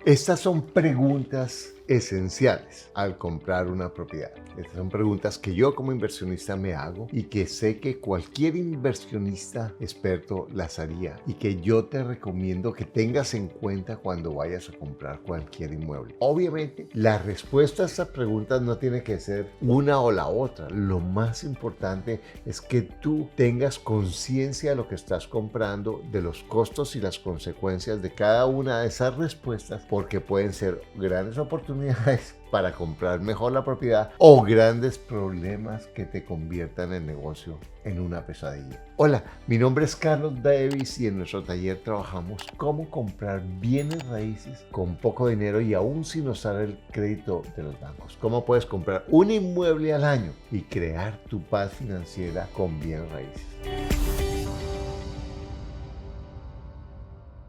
Estas son preguntas esenciales al comprar una propiedad. Estas son preguntas que yo como inversionista me hago y que sé que cualquier inversionista experto las haría y que yo te recomiendo que tengas en cuenta cuando vayas a comprar cualquier inmueble. Obviamente, la respuesta a estas preguntas no tiene que ser una o la otra. Lo más importante es que tú tengas conciencia de lo que estás comprando, de los costos y las consecuencias de cada una de esas respuestas, porque pueden ser grandes oportunidades para comprar mejor la propiedad o grandes problemas que te conviertan el negocio en una pesadilla. Hola, mi nombre es Carlos Davis y en nuestro taller trabajamos cómo comprar bienes raíces con poco dinero y aún sin usar el crédito de los bancos. Cómo puedes comprar un inmueble al año y crear tu paz financiera con bienes raíces.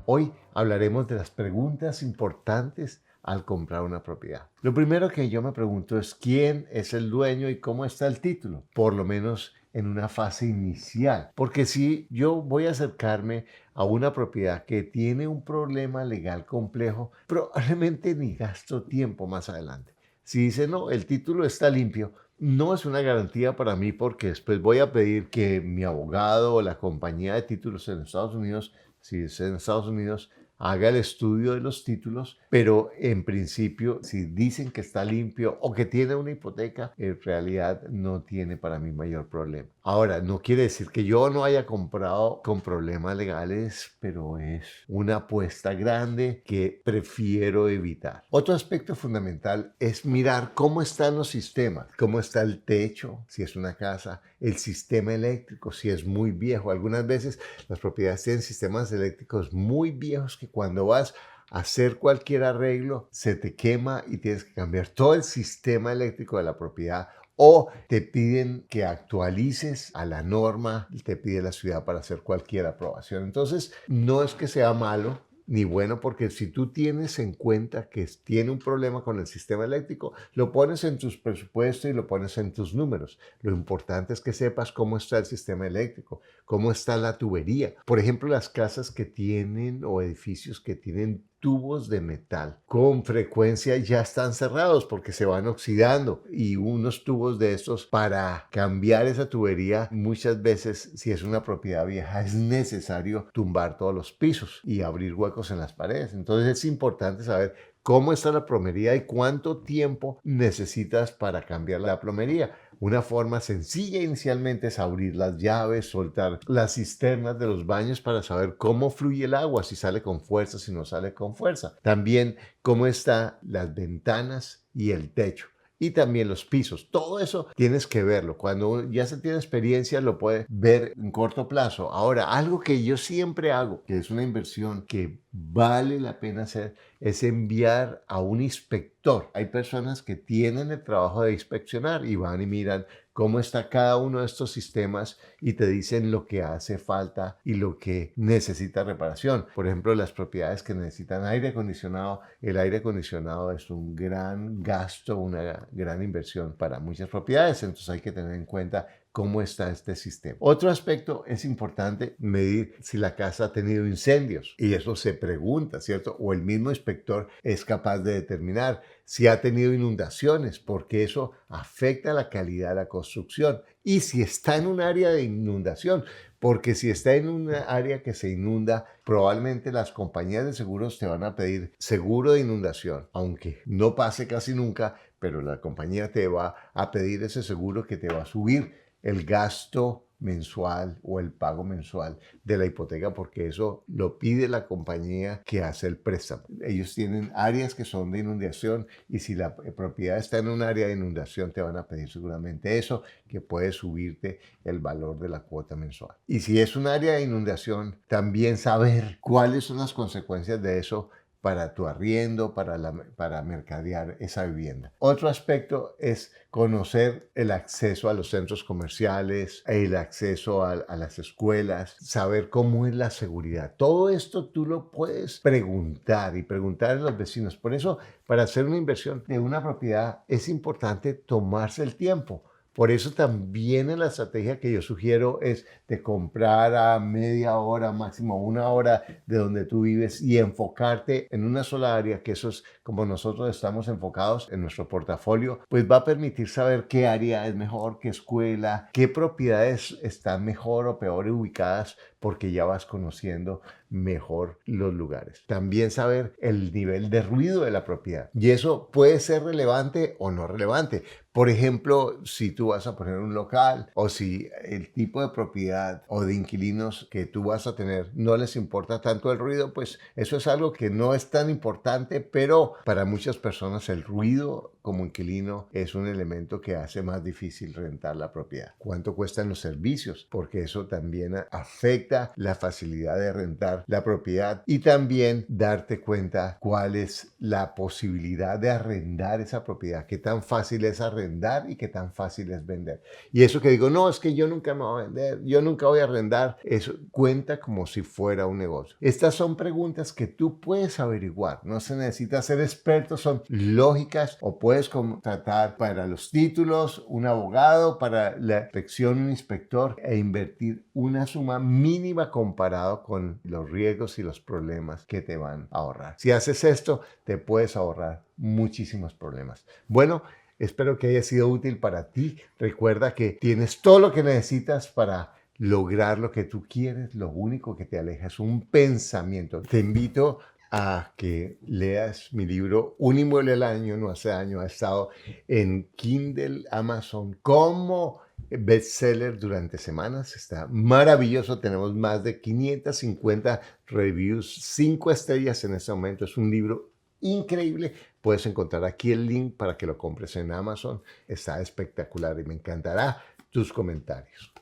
Hoy hablaremos de las preguntas importantes al comprar una propiedad. Lo primero que yo me pregunto es quién es el dueño y cómo está el título, por lo menos en una fase inicial. Porque si yo voy a acercarme a una propiedad que tiene un problema legal complejo, probablemente ni gasto tiempo más adelante. Si dice, no, el título está limpio, no es una garantía para mí porque después voy a pedir que mi abogado o la compañía de títulos en Estados Unidos, si es en Estados Unidos, haga el estudio de los títulos, pero en principio, si dicen que está limpio o que tiene una hipoteca, en realidad no tiene para mí mayor problema. Ahora, no quiere decir que yo no haya comprado con problemas legales, pero es una apuesta grande que prefiero evitar. Otro aspecto fundamental es mirar cómo están los sistemas, cómo está el techo, si es una casa, el sistema eléctrico, si es muy viejo. Algunas veces las propiedades tienen sistemas eléctricos muy viejos que cuando vas a hacer cualquier arreglo se te quema y tienes que cambiar todo el sistema eléctrico de la propiedad o te piden que actualices a la norma, te pide la ciudad para hacer cualquier aprobación. Entonces, no es que sea malo ni bueno, porque si tú tienes en cuenta que tiene un problema con el sistema eléctrico, lo pones en tus presupuestos y lo pones en tus números. Lo importante es que sepas cómo está el sistema eléctrico, cómo está la tubería. Por ejemplo, las casas que tienen o edificios que tienen tubos de metal con frecuencia ya están cerrados porque se van oxidando y unos tubos de estos para cambiar esa tubería muchas veces si es una propiedad vieja es necesario tumbar todos los pisos y abrir huecos en las paredes. Entonces es importante saber cómo está la plomería y cuánto tiempo necesitas para cambiar la plomería. Una forma sencilla inicialmente es abrir las llaves, soltar las cisternas de los baños para saber cómo fluye el agua, si sale con fuerza, si no sale con fuerza. También cómo están las ventanas y el techo. Y también los pisos. Todo eso tienes que verlo. Cuando ya se tiene experiencia, lo puedes ver en corto plazo. Ahora, algo que yo siempre hago, que es una inversión que vale la pena hacer, es enviar a un inspector. Hay personas que tienen el trabajo de inspeccionar y van y miran cómo está cada uno de estos sistemas y te dicen lo que hace falta y lo que necesita reparación. Por ejemplo, las propiedades que necesitan aire acondicionado. El aire acondicionado es un gran gasto, una gran inversión para muchas propiedades, entonces hay que tener en cuenta cómo está este sistema. Otro aspecto es importante medir si la casa ha tenido incendios y eso se pregunta, ¿cierto? O el mismo inspector es capaz de determinar si ha tenido inundaciones, porque eso afecta la calidad de la construcción. Y si está en un área de inundación, porque si está en un área que se inunda, probablemente las compañías de seguros te van a pedir seguro de inundación, aunque no pase casi nunca, pero la compañía te va a pedir ese seguro que te va a subir el gasto mensual o el pago mensual de la hipoteca porque eso lo pide la compañía que hace el préstamo. Ellos tienen áreas que son de inundación y si la propiedad está en un área de inundación te van a pedir seguramente eso que puede subirte el valor de la cuota mensual. Y si es un área de inundación, también saber cuáles son las consecuencias de eso para tu arriendo, para mercadear esa vivienda. Otro aspecto es conocer el acceso a los centros comerciales, el acceso a las escuelas, saber cómo es la seguridad. Todo esto tú lo puedes preguntar y preguntar a los vecinos. Por eso, para hacer una inversión de una propiedad es importante tomarse el tiempo Por eso también en la estrategia que yo sugiero es de comprar a media hora, máximo una hora de donde tú vives y enfocarte en una sola área, que eso es como nosotros estamos enfocados en nuestro portafolio, pues va a permitir saber qué área es mejor, qué escuela, qué propiedades están mejor o peor ubicadas, porque ya vas conociendo mejor los lugares. También saber el nivel de ruido de la propiedad. Y eso puede ser relevante o no relevante. Por ejemplo, si tú vas a poner un local o si el tipo de propiedad o de inquilinos que tú vas a tener no les importa tanto el ruido, pues eso es algo que no es tan importante, pero para muchas personas el ruido como inquilino es un elemento que hace más difícil rentar la propiedad. ¿Cuánto cuestan los servicios? Porque eso también afecta la facilidad de rentar la propiedad y también darte cuenta cuál es la posibilidad de arrendar esa propiedad, qué tan fácil es arrendar y qué tan fácil es vender. Y eso que digo, no, es que yo nunca me voy a vender, yo nunca voy a arrendar, eso cuenta como si fuera un negocio. Estas son preguntas que tú puedes averiguar, no se necesita ser experto, son lógicas o puedes contratar para los títulos un abogado, para la inspección un inspector e invertir una suma mínima comparado con los riesgos y los problemas que te van a ahorrar. Si haces esto, te puedes ahorrar muchísimos problemas. Bueno, espero que haya sido útil para ti. Recuerda que tienes todo lo que necesitas para lograr lo que tú quieres. Lo único que te aleja es un pensamiento. Te invito a que leas mi libro Un inmueble al año, no hace año, ha estado en Kindle, Amazon, como bestseller durante semanas. Está maravilloso. Tenemos más de 550 reviews, 5 estrellas en este momento. Es un libro increíble. Puedes encontrar aquí el link para que lo compres en Amazon. Está espectacular y me encantará tus comentarios.